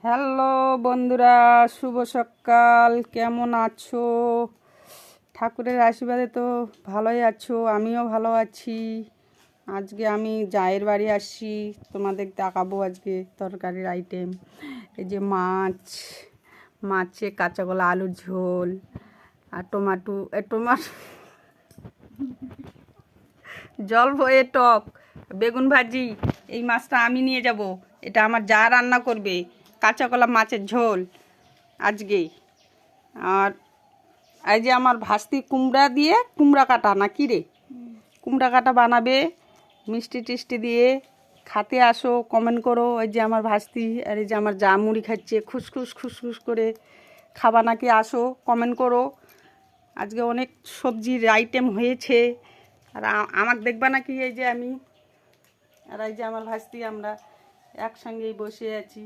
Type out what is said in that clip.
Hello বন্ধুরা, শুভ সকাল। কেমন আছো? ঠাকুরের আশীর্বাদে তো ভালোই আছো, আমিও ভালো আছি। আজকে আমি জায়ের বাড়ি আসছি, তোমাদের দেখাবো আজকে তরকারির আইটেম। এই যে মাছে কাঁচা কলা আলুর ঝোল আর টমাটো জল ভয়ে টক, বেগুন ভাজি। এই মাছটা আমি নিয়ে যাব, এটা আমার যা রান্না করবে। কাঁচা কলা মাছের ঝোল আজকেই। আর এই যে আমার ভাস্তি কুমড়া দিয়ে কুমড়া কাটা না কি রে, কুমড়া কাটা বানাবে মিষ্টি টিষ্টি দিয়ে। খাতে আসো, কমেন্ট করো। এই যে আমার ভাস্তি আর এই যে আমার যা মুড়ি খাচ্ছে খুসখুস করে। খাবা নাকি? আসো, কমেন্ট করো। আজকে অনেক সবজির আইটেম হয়েছে। আর আমার দেখবা নাকি? এই যে আমি আর এই যে আমার ভাস্তি, আমরা একসঙ্গেই বসে আছি।